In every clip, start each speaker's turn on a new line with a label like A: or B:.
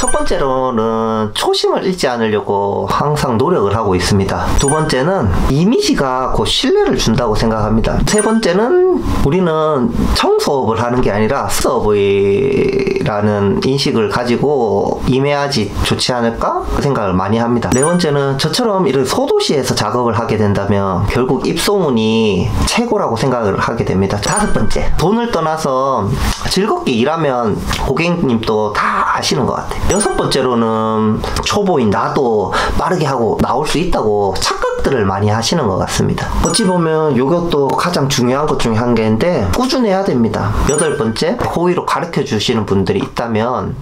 A: 첫 번째로는 초심을 잃지 않으려고 항상 노력을 하고 있습니다. 두 번째는 이미지가 곧 신뢰를 준다고 생각합니다. 세 번째는 우리는 청소업을 하는 게 아니라 서브이라는 인식을 가지고 임해야지 좋지 않을까 생각을 많이 합니다. 네 번째는 저처럼 이런 소도시에서 작업을 하게 된다면 결국 입소문이 최고라고 생각을 하게 됩니다. 다섯 번째, 돈을 떠나서 즐겁게 일하면 고객님도 다 아시는 것 같아요. 여섯 번째로는 초보인 나도 빠르게 하고 나올 수 있다고 착각들을 많이 하시는 것 같습니다. 어찌 보면 이것도 가장 중요한 것 중에 한 개인데 꾸준해야 됩니다. 여덟 번째, 호의로 가르쳐 주시는 분들이 있다면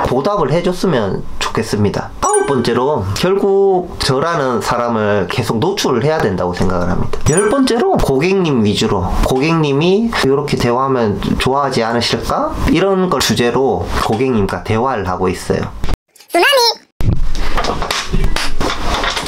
A: 보답을 해줬으면 좋겠습니다. 아홉 번째로 결국 저라는 사람을 계속 노출을 해야 된다고 생각을 합니다. 열 번째로 고객님 위주로, 고객님이 이렇게 대화하면 좋아하지 않으실까? 이런 걸 주제로 고객님과 대화를 하고 있어요.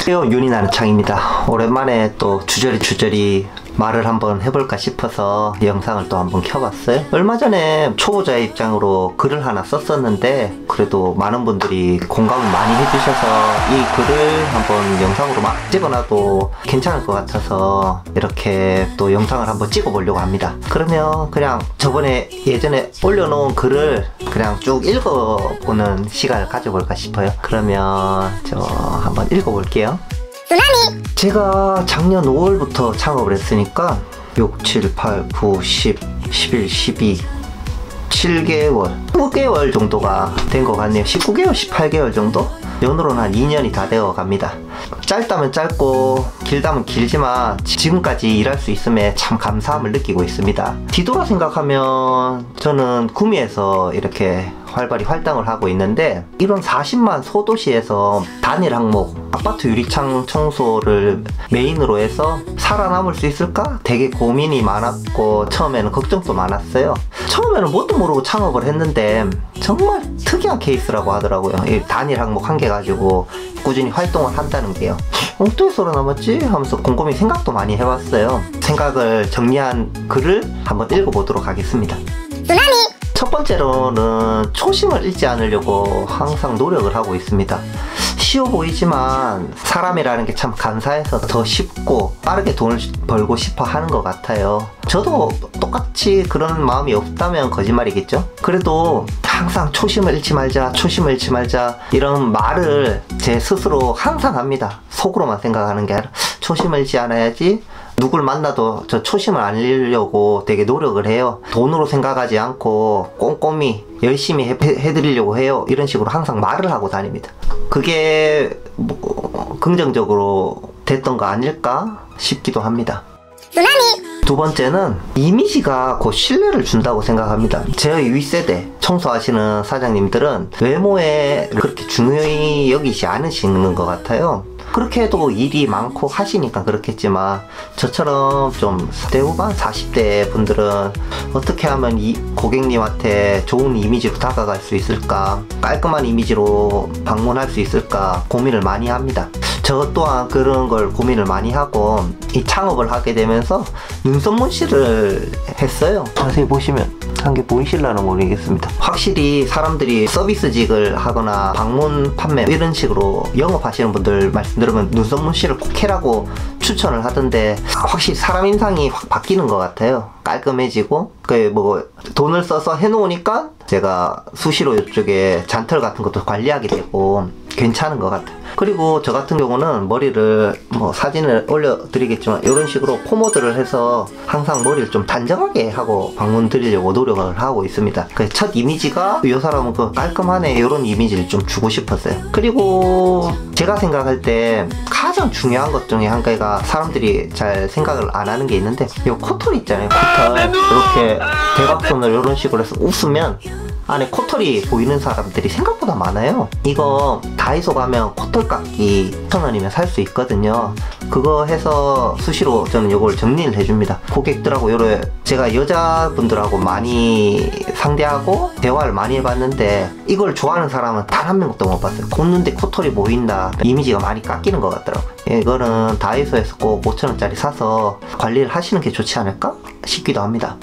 A: 윤이나는 창입니다. 오랜만에 또 주저리 말을 한번 해볼까 싶어서 영상을 또 한번 켜봤어요. 얼마 전에 초보자의 입장으로 글을 하나 썼었는데 그래도 많은 분들이 공감을 많이 해주셔서 이 글을 한번 영상으로 막 찍어놔도 괜찮을 것 같아서 이렇게 또 영상을 한번 찍어보려고 합니다. 그러면 그냥 예전에 올려놓은 글을 그냥 쭉 읽어보는 시간을 가져볼까 싶어요. 그러면 저 한번 읽어볼게요. 제가 작년 5월부터 창업을 했으니까 6, 7, 8, 9, 10, 11, 12 7개월 9개월 정도가 된 것 같네요. 19개월, 18개월 정도? 연으로는 한 2년이 다 되어 갑니다. 짧다면 짧고 길다면 길지만 지금까지 일할 수 있음에 참 감사함을 느끼고 있습니다. 뒤돌아 생각하면 저는 구미에서 이렇게 활발히 활동을 하고 있는데 이런 40만 소도시에서 단일 항목 아파트 유리창 청소를 메인으로 해서 살아남을 수 있을까? 되게 고민이 많았고 처음에는 걱정도 많았어요. 처음에는 뭣도 모르고 창업을 했는데 정말 특이한 케이스라고 하더라고요. 이 단일 항목 한 개 가지고 꾸준히 활동을 한다는 게요. 어떻게 살아남았지? 하면서 곰곰이 생각도 많이 해봤어요. 생각을 정리한 글을 한번 읽어보도록 하겠습니다. 첫 번째로는 초심을 잃지 않으려고 항상 노력을 하고 있습니다. 쉬워 보이지만 사람이라는 게 참 감사해서 더 쉽고 빠르게 돈을 벌고 싶어 하는 것 같아요. 저도 똑같이 그런 마음이 없다면 거짓말이겠죠? 그래도 항상 초심을 잃지 말자, 초심을 잃지 말자 이런 말을 제 스스로 항상 합니다. 속으로만 생각하는 게 아니라 초심을 잃지 않아야지. 누굴 만나도 저 초심을 안 잃으려고 되게 노력을 해요. 돈으로 생각하지 않고 꼼꼼히 열심히 해드리려고 해요. 이런 식으로 항상 말을 하고 다닙니다. 그게 뭐 긍정적으로 됐던 거 아닐까 싶기도 합니다. 두 번째는 이미지가 곧 신뢰를 준다고 생각합니다. 저희 윗세대 청소하시는 사장님들은 외모에 그렇게 중요히 여기지 않으시는 것 같아요. 그렇게 해도 일이 많고 하시니까 그렇겠지만 저처럼 좀 10대 후반 40대 분들은 어떻게 하면 이 고객님한테 좋은 이미지로 다가갈 수 있을까, 깔끔한 이미지로 방문할 수 있을까 고민을 많이 합니다. 저 또한 그런 걸 고민을 많이 하고 이 창업을 하게 되면서 눈썹문신을 했어요. 자세히 보시면 한 게 보이실라나 모르겠습니다. 확실히 사람들이 서비스직을 하거나 방문 판매 이런 식으로 영업하시는 분들 말씀 들으면 눈썹 문신을 꼭 해라고 추천을 하던데 확실히 사람 인상이 확 바뀌는 것 같아요. 깔끔해지고 돈을 써서 해놓으니까 제가 수시로 이쪽에 잔털 같은 것도 관리하게 되고 괜찮은 것 같아요. 그리고 저 같은 경우는 머리를 사진을 올려드리겠지만 이런 식으로 포모드를 해서 항상 머리를 좀 단정하게 하고 방문 드리려고 노력을 하고 있습니다. 첫 이미지가 이 사람은 깔끔하네 이런 이미지를 좀 주고 싶었어요. 그리고 제가 생각할 때 가장 중요한 것 중에 한 가지가 사람들이 잘 생각을 안 하는 게 있는데 이 코털 있잖아요. 코털 이렇게 대각선을 이런 식으로 해서 웃으면 안에 코털이 보이는 사람들이 생각보다 많아요. 이거 다이소 가면 코털 깎기 1,000원이면 살 수 있거든요. 그거 해서 수시로 저는 이걸 정리를 해줍니다. 고객들하고 제가 여자분들하고 많이 상대하고 대화를 많이 해봤는데 이걸 좋아하는 사람은 단 한 명도 못 봤어요. 걷는데 코털이 보인다. 이미지가 많이 깎이는 것 같더라고요. 이거는 다이소에서 꼭 5,000원짜리 사서 관리를 하시는 게 좋지 않을까 싶기도 합니다.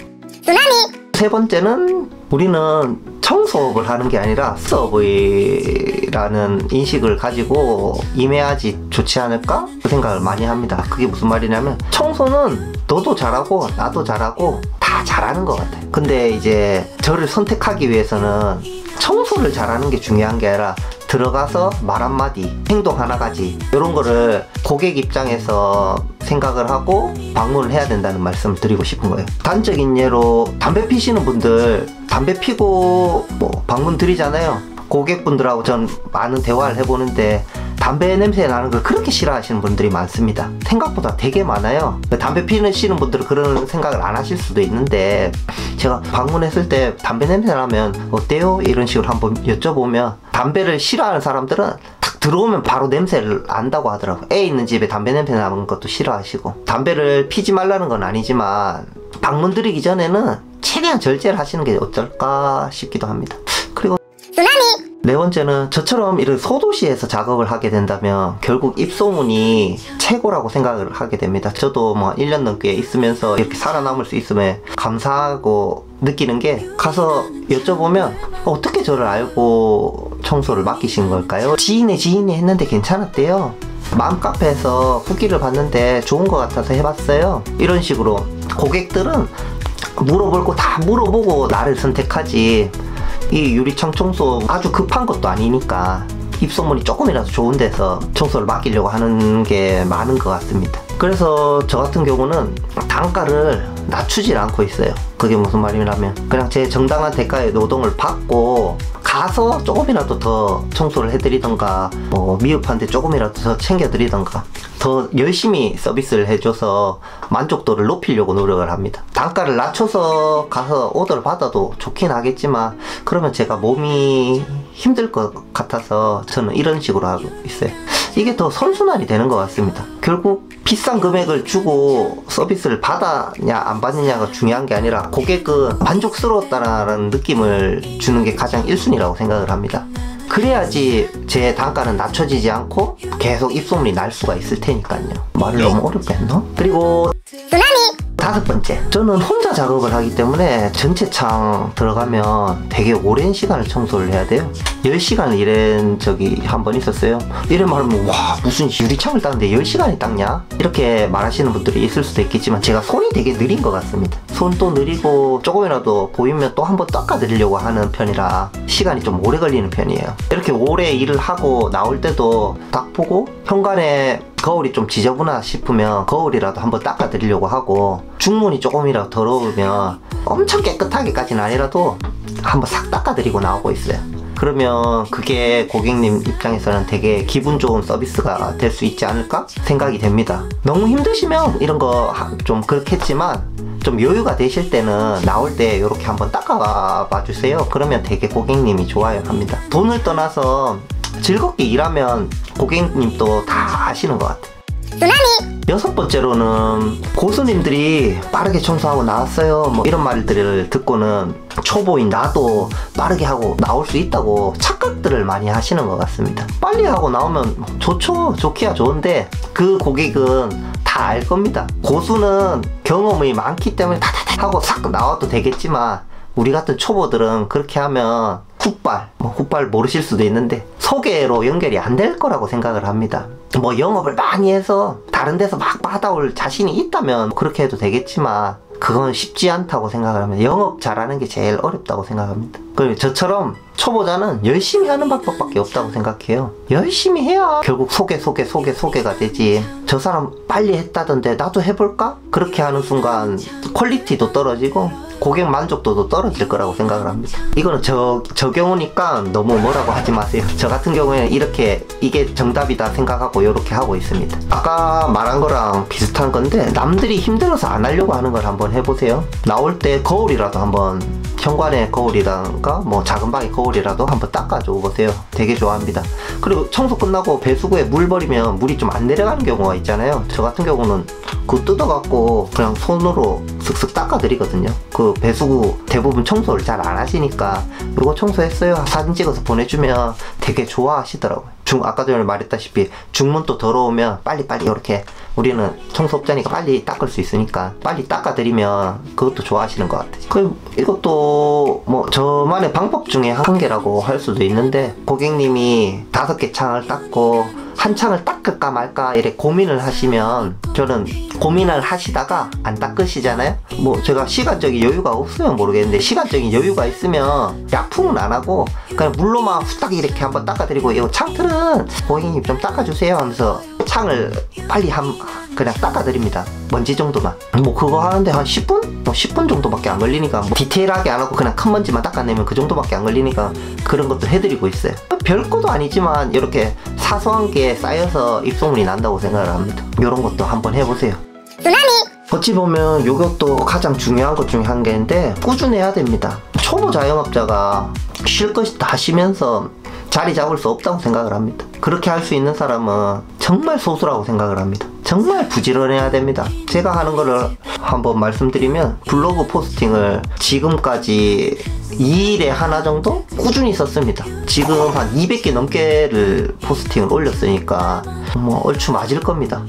A: 세 번째는 우리는 청소업을 하는 게 아니라 서브이라는 소독이라는 인식을 가지고 임해야지 좋지 않을까? 그 생각을 많이 합니다. 그게 무슨 말이냐면 청소는 너도 잘하고 나도 잘하고 다 잘하는 것 같아요. 근데 이제 저를 선택하기 위해서는 청소를 잘하는 게 중요한 게 아니라 들어가서 말 한마디, 행동 하나가지 이런 거를 고객 입장에서 생각을 하고 방문을 해야 된다는 말씀을 드리고 싶은 거예요. 단적인 예로 담배 피시는 분들 담배 피고 뭐 방문 드리잖아요. 고객분들하고 전 많은 대화를 해보는데 담배 냄새 나는 걸 그렇게 싫어하시는 분들이 많습니다. 생각보다 되게 많아요. 담배 피시는 분들은 그런 생각을 안 하실 수도 있는데 제가 방문했을 때 담배 냄새 나면 어때요? 이런 식으로 한번 여쭤보면 담배를 싫어하는 사람들은 탁 들어오면 바로 냄새를 안다고 하더라고요. 애 있는 집에 담배 냄새 나는 것도 싫어하시고 담배를 피지 말라는 건 아니지만 방문 드리기 전에는 최대한 절제를 하시는 게 어떨까 싶기도 합니다. 그리고 네 번째는 저처럼 이런 소도시에서 작업을 하게 된다면 결국 입소문이 최고라고 생각을 하게 됩니다. 저도 뭐 1년 넘게 있으면서 이렇게 살아남을 수 있음에 감사하고 느끼는 게 가서 여쭤보면 어떻게 저를 알고 청소를 맡기신 걸까요? 지인이 했는데 괜찮았대요. 맘카페에서 후기를 봤는데 좋은 것 같아서 해봤어요. 이런 식으로 고객들은 물어볼 거 다 물어보고 나를 선택하지 이 유리창 청소 아주 급한 것도 아니니까 입소문이 조금이라도 좋은 데서 청소를 맡기려고 하는 게 많은 것 같습니다. 그래서 저 같은 경우는 단가를 낮추질 않고 있어요. 그게 무슨 말이냐면 그냥 제 정당한 대가의 노동을 받고 가서 조금이라도 더 청소를 해드리던가 뭐 미흡한데 조금이라도 더 챙겨드리던가 더 열심히 서비스를 해줘서 만족도를 높이려고 노력을 합니다. 단가를 낮춰서 가서 오더를 받아도 좋긴 하겠지만 그러면 제가 몸이 힘들 것 같아서 저는 이런 식으로 하고 있어요. 이게 더 선순환이 되는 것 같습니다. 결국 비싼 금액을 주고 서비스를 받았냐 안 받느냐가 중요한 게 아니라 고객은 만족스러웠다는 느낌을 주는 게 가장 1순위라고 생각을 합니다. 그래야지 제 단가는 낮춰지지 않고 계속 입소문이 날 수가 있을 테니까요. 말을 너무 어렵게 했나? 그리고 다섯 번째, 저는 혼자 작업을 하기 때문에 전체 창 들어가면 되게 오랜 시간을 청소를 해야 돼요. 10시간을 일한 적이 한 번 있었어요. 이래 말하면 와 무슨 유리창을 닦는데 10시간이 닦냐? 이렇게 말하시는 분들이 있을 수도 있겠지만 제가 손이 되게 느린 것 같습니다. 손도 느리고 조금이라도 보이면 또 한 번 닦아드리려고 하는 편이라 시간이 좀 오래 걸리는 편이에요. 이렇게 오래 일을 하고 나올 때도 딱 보고 현관에 거울이 좀 지저분하다 싶으면 거울이라도 한번 닦아드리려고 하고 중문이 조금이라도 더러우면 엄청 깨끗하게까지는 아니라도 한번 싹 닦아드리고 나오고 있어요. 그러면 그게 고객님 입장에서는 되게 기분 좋은 서비스가 될 수 있지 않을까 생각이 됩니다. 너무 힘드시면 이런 거 좀 그렇겠지만 좀 여유가 되실 때는 나올 때 이렇게 한번 닦아봐 주세요. 그러면 되게 고객님이 좋아요 합니다. 돈을 떠나서 즐겁게 일하면 고객님도 다 아시는 것 같아요. 여섯 번째로는 고수님들이 빠르게 청소하고 나왔어요 뭐 이런 말들을 듣고는 초보인 나도 빠르게 하고 나올 수 있다고 착각들을 많이 하시는 것 같습니다. 빨리 하고 나오면 좋죠. 좋기야 좋은데 그 고객은 다 알 겁니다. 고수는 경험이 많기 때문에 다다다 하고 싹 나와도 되겠지만 우리 같은 초보들은 그렇게 하면 훗발 모르실 수도 있는데 소개로 연결이 안 될 거라고 생각을 합니다. 뭐 영업을 많이 해서 다른 데서 막 받아올 자신이 있다면 그렇게 해도 되겠지만 그건 쉽지 않다고 생각을 합니다. 영업 잘하는 게 제일 어렵다고 생각합니다. 그리고 저처럼 초보자는 열심히 하는 방법밖에 없다고 생각해요. 열심히 해야 결국 소개가 되지. 저 사람 빨리 했다던데 나도 해볼까? 그렇게 하는 순간 퀄리티도 떨어지고 고객 만족도도 떨어질 거라고 생각을 합니다. 이거는 저 경우니까 너무 뭐라고 하지 마세요. 저 같은 경우에는 이게 정답이다 생각하고 이렇게 하고 있습니다. 아까 말한 거랑 비슷한 건데 남들이 힘들어서 안 하려고 하는 걸 한번 해보세요. 나올 때 거울이라도 한번 현관에 거울이라든가 뭐 작은 방에 거울이라도 한번 닦아줘 보세요. 되게 좋아합니다. 그리고 청소 끝나고 배수구에 물 버리면 물이 좀 안 내려가는 경우가 있잖아요. 저 같은 경우는 그거 뜯어갖고 그냥 손으로 슥슥 닦아드리거든요. 그 배수구 대부분 청소를 잘 안 하시니까 이거 청소했어요 사진 찍어서 보내주면 되게 좋아하시더라고요. 아까 전에 말했다시피 중문도 더러우면 빨리빨리 이렇게 우리는 청소업자니까 빨리 닦을 수 있으니까 빨리 닦아드리면 그것도 좋아하시는 것 같아요. 이것도 뭐 저만의 방법 중에 한 개라고 할 수도 있는데, 고객님이 5개 창을 닦고 한 창을 닦을까 말까 이렇게 고민을 하시면, 저는 고민을 하시다가 안 닦으시잖아요. 뭐 제가 시간적인 여유가 없으면 모르겠는데, 시간적인 여유가 있으면 약품은 안 하고 그냥 물로만 후딱 이렇게 한번 닦아드리고, 이 창틀은 고객님 좀 닦아주세요 하면서 창을 빨리 그냥 닦아드립니다. 먼지 정도만. 뭐 그거 하는데 한 10분? 뭐 10분 정도밖에 안 걸리니까, 뭐 디테일하게 안 하고 그냥 큰 먼지만 닦아내면 그 정도밖에 안 걸리니까 그런 것도 해드리고 있어요. 별것도 아니지만 이렇게 사소한 게 쌓여서 입소문이 난다고 생각을 합니다. 이런 것도 한번 해보세요. 어찌 보면 이것도 가장 중요한 것 중에 한 개인데, 꾸준해야 됩니다. 초보 자영업자가 쉴 것이 다 쉬면서 자리 잡을 수 없다고 생각을 합니다. 그렇게 할 수 있는 사람은 정말 소수라고 생각을 합니다. 정말 부지런해야 됩니다. 제가 하는 거를 한번 말씀드리면, 블로그 포스팅을 지금까지 2일에 하나 정도 꾸준히 썼습니다. 지금 한 200개 넘게를 포스팅을 올렸으니까 뭐 얼추 맞을 겁니다.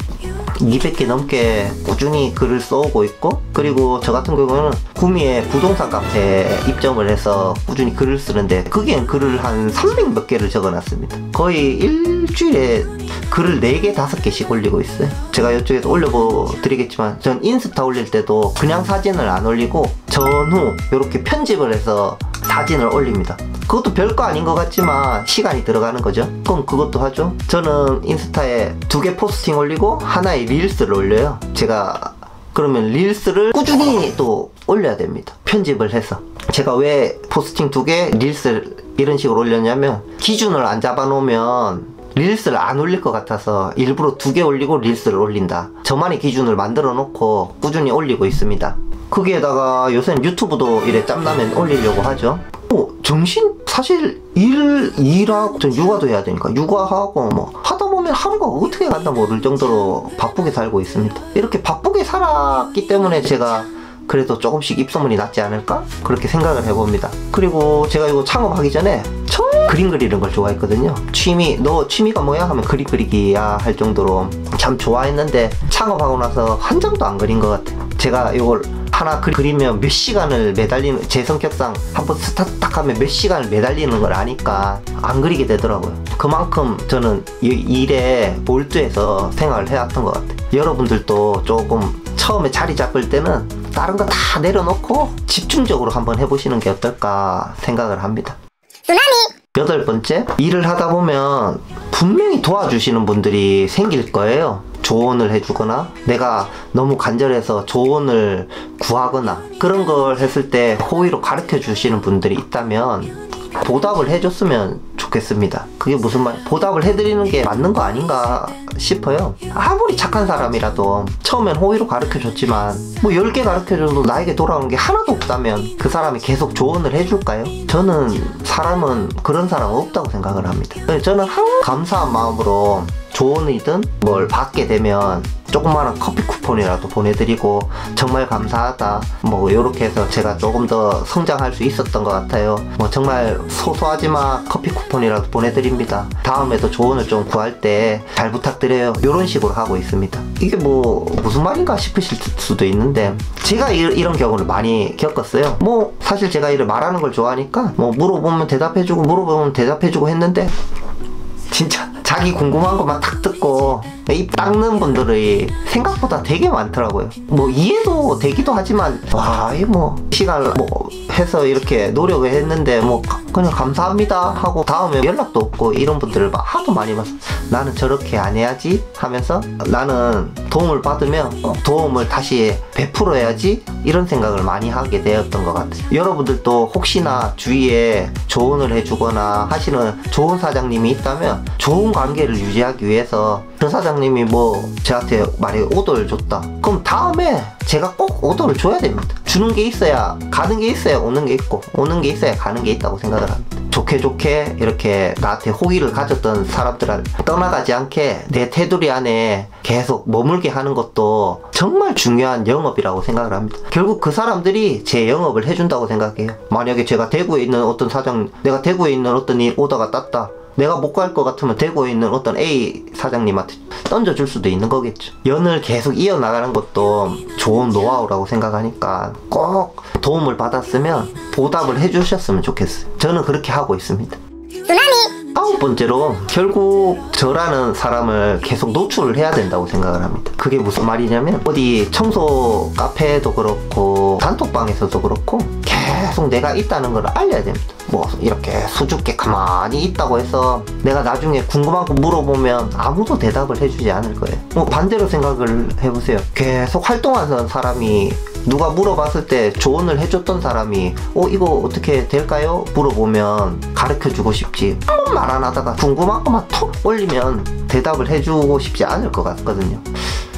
A: 200개 넘게 꾸준히 글을 써오고 있고, 그리고 저 같은 경우는 구미에 부동산 카페에 입점을 해서 꾸준히 글을 쓰는데, 거기엔 글을 한 300 몇 개를 적어놨습니다. 거의 일주일에 글을 4개, 5개씩 올리고 있어요. 제가 이쪽에서 올려드리겠지만, 전 인스타 올릴 때도 그냥 사진을 안 올리고 전후 이렇게 편집을 해서 사진을 올립니다. 그것도 별거 아닌 것 같지만 시간이 들어가는 거죠. 그럼 그것도 하죠. 저는 인스타에 2개 포스팅 올리고 하나의 릴스를 올려요. 제가 그러면 릴스를 꾸준히 또 올려야 됩니다. 편집을 해서. 제가 왜 포스팅 2개, 릴스 이런 식으로 올렸냐면, 기준을 안 잡아놓으면 릴스를 안 올릴 것 같아서 일부러 2개 올리고 릴스를 올린다. 저만의 기준을 만들어 놓고 꾸준히 올리고 있습니다. 거기에다가 요새는 유튜브도 이래 짬나면 올리려고 하죠. 사실 일하고 전 육아도 해야 되니까 육아하고 뭐 하다 보면 하루가 어떻게 간다 모를 정도로 바쁘게 살고 있습니다. 이렇게 바쁘게 살았기 때문에 제가 그래도 조금씩 입소문이 났지 않을까? 그렇게 생각을 해봅니다. 그리고 제가 이거 창업하기 전에 처음 그림 그리는 걸 좋아했거든요. 너 취미가 뭐야? 하면 그림 그리기야 할 정도로 참 좋아했는데, 창업하고 나서 한 장도 안 그린 것 같아요. 제가 이걸 하나 그리면 몇 시간을 매달리는, 제 성격상 한번 스타트 딱 하면 몇 시간을 매달리는 걸 아니까 안 그리게 되더라고요. 그만큼 저는 이 일에 몰두해서 생각을 해왔던 것 같아요. 여러분들도 조금 처음에 자리 잡을 때는 다른 거 다 내려놓고 집중적으로 한번 해보시는 게 어떨까 생각을 합니다. 8번째, 일을 하다 보면 분명히 도와주시는 분들이 생길 거예요. 조언을 해주거나 내가 너무 간절해서 조언을 구하거나 그런 걸 했을 때 호의로 가르쳐 주시는 분들이 있다면 보답을 해줬으면 좋겠습니다. 그게 무슨 말, 보답을 해드리는 게 맞는 거 아닌가 싶어요. 아무리 착한 사람이라도 처음엔 호의로 가르쳐줬지만 뭐 10개 가르쳐줘도 나에게 돌아오는 게 하나도 없다면 그 사람이 계속 조언을 해줄까요? 저는 그런 사람은 없다고 생각을 합니다. 저는 항상 감사한 마음으로 조언이든 뭘 받게 되면 조그마한 커피 쿠폰이라도 보내드리고 정말 감사하다 뭐 이렇게 해서 제가 조금 더 성장할 수 있었던 것 같아요. 뭐 정말 소소하지만 커피 쿠폰이라도 보내드립니다. 다음에도 조언을 좀 구할 때 잘 부탁드려요. 이런 식으로 하고 있습니다. 이게 뭐 무슨 말인가 싶으실 수도 있는데 제가 이런 경우를 많이 겪었어요. 뭐 사실 제가 이를 말하는 걸 좋아하니까 뭐 물어보면 대답해주고 했는데 진짜 자기 궁금한 것만 탁 듣고 입 닦는 분들이 생각보다 되게 많더라고요. 뭐 이해도 되기도 하지만 이 뭐 시간을 뭐 해서 이렇게 노력을 했는데 뭐 그냥 감사합니다 하고 다음에 연락도 없고 이런 분들을 하도 많이 봐서 나는 저렇게 안 해야지 하면서 나는 도움을 받으면 도움을 다시 베풀어야지 이런 생각을 많이 하게 되었던 것 같아요. 여러분들도 혹시나 주위에 조언을 해주거나 하시는 좋은 사장님이 있다면 좋은 관계를 유지하기 위해서 그 사장님이 뭐 저한테 만약에 오더를 줬다 그럼 다음에 제가 꼭 오더를 줘야 됩니다. 주는 게 있어야 가는 게 있어야 오는 게 있고 오는 게 있어야 가는 게 있다고 생각을 합니다. 좋게 좋게 이렇게 나한테 호의를 가졌던 사람들을 떠나가지 않게 내 테두리 안에 계속 머물게 하는 것도 정말 중요한 영업이라고 생각을 합니다. 결국 그 사람들이 제 영업을 해준다고 생각해요. 만약에 제가 대구에 있는 어떤 사장, 내가 대구에 있는 어떤 이 오더가 땄다, 내가 못 갈 것 같으면 대구에 있는 어떤 A 사장님한테 던져줄 수도 있는 거겠죠. 연을 계속 이어나가는 것도 좋은 노하우라고 생각하니까 꼭 도움을 받았으면 보답을 해주셨으면 좋겠어요. 저는 그렇게 하고 있습니다. 아홉 번째로, 결국 저라는 사람을 계속 노출을 해야 된다고 생각을 합니다. 그게 무슨 말이냐면, 어디 청소 카페에도 그렇고 단톡방에서도 그렇고 계속 내가 있다는 걸 알려야 됩니다. 뭐 이렇게 수줍게 가만히 있다고 해서 내가 나중에 궁금한 거 물어보면 아무도 대답을 해주지 않을 거예요. 뭐 반대로 생각을 해보세요. 계속 활동하는 사람이, 누가 물어봤을 때 조언을 해줬던 사람이 이거 어떻게 될까요? 물어보면 가르쳐주고 싶지, 한 번 말 안 하다가 궁금한 것만 톡 올리면 대답을 해주고 싶지 않을 것 같거든요.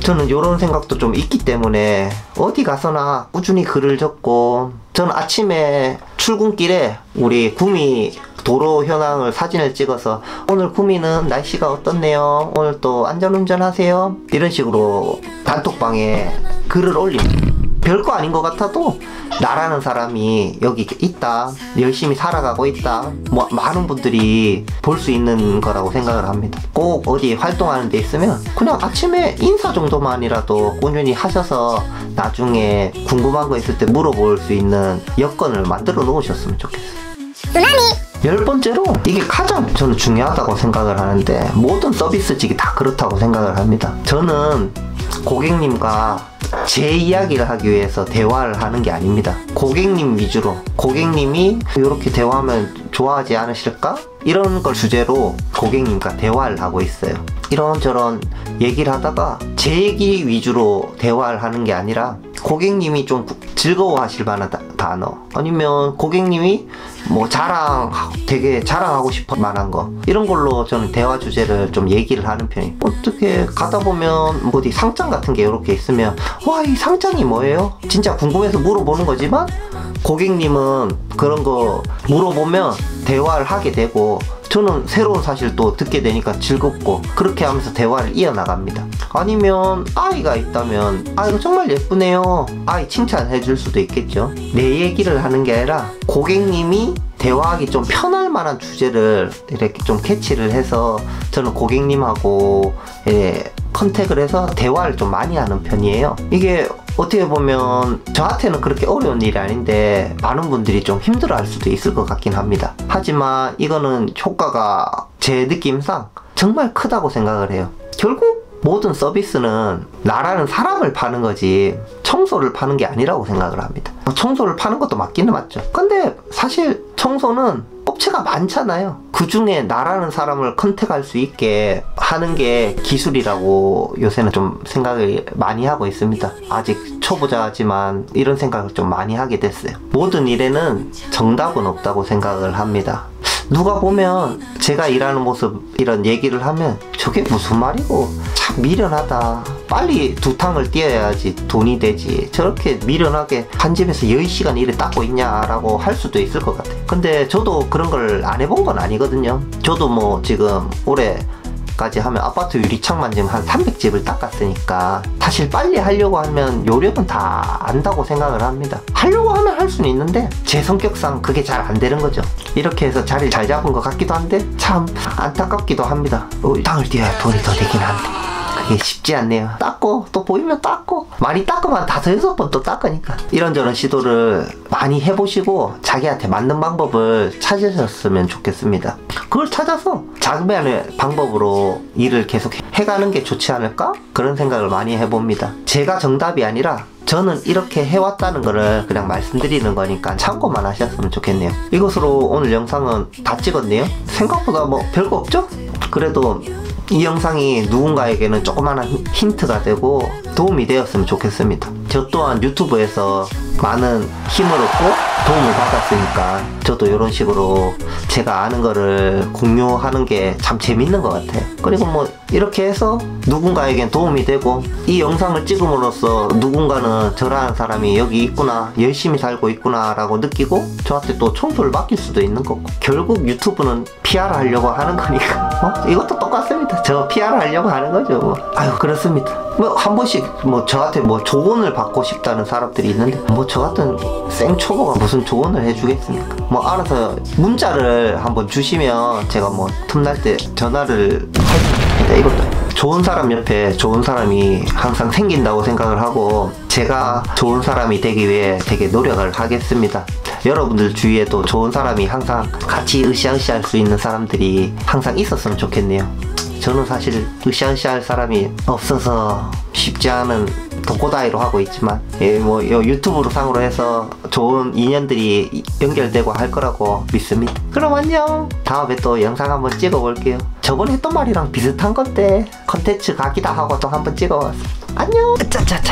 A: 저는 이런 생각도 좀 있기 때문에 어디 가서나 꾸준히 글을 적고, 저는 아침에 출근길에 우리 구미 도로 현황을 사진을 찍어서 오늘 구미는 날씨가 어떻네요, 오늘 또 안전운전 하세요, 이런 식으로 단톡방에 글을 올립니다. 별거 아닌 것 같아도 나라는 사람이 여기 있다, 열심히 살아가고 있다, 뭐 많은 분들이 볼 수 있는 거라고 생각을 합니다. 꼭 어디 활동하는 데 있으면 그냥 아침에 인사 정도만이라도 꾸준히 하셔서 나중에 궁금한 거 있을 때 물어볼 수 있는 여건을 만들어 놓으셨으면 좋겠어요. 열 번째로, 이게 가장 저는 중요하다고 생각을 하는데, 모든 서비스직이 다 그렇다고 생각을 합니다. 저는 고객님과 제 이야기를 하기 위해서 대화를 하는 게 아닙니다. 고객님 위주로, 고객님이 이렇게 대화하면 좋아하지 않으실까? 이런 걸 주제로 고객님과 대화를 하고 있어요. 이런저런 얘기를 하다가 제 얘기 위주로 대화를 하는 게 아니라, 고객님이 좀 즐거워하실 만한 단어, 아니면 고객님이 뭐 되게 자랑하고 싶을 만한 거, 이런 걸로 저는 대화 주제를 좀 얘기를 하는 편이에요. 어떻게 가다 보면 뭐 어디 상장 같은 게 이렇게 있으면, 와, 이 상장이 뭐예요? 진짜 궁금해서 물어보는 거지만 고객님은 그런 거 물어보면 대화를 하게 되고, 저는 새로운 사실 또 듣게 되니까 즐겁고, 그렇게 하면서 대화를 이어나갑니다. 아니면 아이가 있다면, 아이고 정말 예쁘네요, 아이 칭찬해 줄 수도 있겠죠. 내 얘기를 하는 게 아니라 고객님이 대화하기 좀 편할 만한 주제를 이렇게 좀 캐치를 해서 저는 고객님하고 컨택을 해서 대화를 좀 많이 하는 편이에요. 이게 어떻게 보면 저한테는 그렇게 어려운 일이 아닌데 많은 분들이 좀 힘들어 할 수도 있을 것 같긴 합니다. 하지만 이거는 효과가 제 느낌상 정말 크다고 생각을 해요. 결국 모든 서비스는 나라는 사람을 파는 거지 청소를 파는 게 아니라고 생각을 합니다. 청소를 파는 것도 맞기는 맞죠. 근데 사실 청소는 업체가 많잖아요. 그 중에 나라는 사람을 컨택할 수 있게 하는 게 기술이라고 요새는 좀 생각을 많이 하고 있습니다. 아직 초보자지만 이런 생각을 좀 많이 하게 됐어요. 모든 일에는 정답은 없다고 생각을 합니다. 누가 보면 제가 일하는 모습 이런 얘기를 하면 저게 무슨 말이고 참 미련하다, 빨리 두 탕을 띄어야지 돈이 되지, 저렇게 미련하게 한 집에서 10시간 일을 닦고 있냐라고 할 수도 있을 것 같아요. 근데 저도 그런 걸 안 해본 건 아니거든요. 저도 뭐 지금 올해까지 하면 아파트 유리창만 지금 한 300집을 닦았으니까 사실 빨리 하려고 하면 요령은 다 안다고 생각을 합니다. 하려고 하면 할 수는 있는데 제 성격상 그게 잘 안 되는 거죠. 이렇게 해서 자리를 잘 잡은 것 같기도 한데 참 안타깝기도 합니다. 땅을 띄어야 돈이 더 되긴 한데 그게 쉽지 않네요. 닦고 또 보이면 닦고, 많이 닦으면 5-6번 또 닦으니까. 이런저런 시도를 많이 해보시고 자기한테 맞는 방법을 찾으셨으면 좋겠습니다. 그걸 찾아서 자기만의 방법으로 일을 계속 해가는 게 좋지 않을까? 그런 생각을 많이 해봅니다. 제가 정답이 아니라 저는 이렇게 해왔다는 거를 그냥 말씀드리는 거니까 참고만 하셨으면 좋겠네요. 이것으로 오늘 영상은 다 찍었네요. 생각보다 뭐 별거 없죠? 그래도 이 영상이 누군가에게는 조그마한 힌트가 되고 도움이 되었으면 좋겠습니다. 저 또한 유튜브에서 많은 힘을 얻고 도움을 받았으니까 저도 이런 식으로 제가 아는 거를 공유하는 게 참 재밌는 것 같아요. 그리고 뭐 이렇게 해서 누군가에겐 도움이 되고 이 영상을 찍음으로써 누군가는 저라는 사람이 여기 있구나, 열심히 살고 있구나 라고 느끼고 저한테 또 청소를 맡길 수도 있는 거고, 결국 유튜브는 PR 하려고 하는 거니까 이것도 똑같습니다. 저 PR 하려고 하는 거죠. 뭐. 아유, 그렇습니다. 뭐 한 번씩 뭐 저한테 뭐 조언을 받고 싶다는 사람들이 있는데 뭐 저 같은 생초보가 무슨 조언을 해주겠습니까? 뭐 알아서 문자를 한번 주시면 제가 뭐 틈날 때 전화를 하겠습니다. 이것도 좋은 사람 옆에 좋은 사람이 항상 생긴다고 생각을 하고 제가 좋은 사람이 되기 위해 되게 노력을 하겠습니다. 여러분들 주위에도 좋은 사람이 항상 같이 으쌰으쌰 할 수 있는 사람들이 항상 있었으면 좋겠네요. 저는 사실 으쌰으쌰 할 사람이 없어서 쉽지 않은 독고다이로 하고 있지만 뭐 유튜브로 상으로 해서 좋은 인연들이 연결되고 할 거라고 믿습니다. 그럼 안녕. 다음에 또 영상 한번 찍어 볼게요. 저번에 했던 말이랑 비슷한 건데 컨텐츠 각이다 하고 또 한번 찍어 봤습니다. 안녕. 짜짜짜.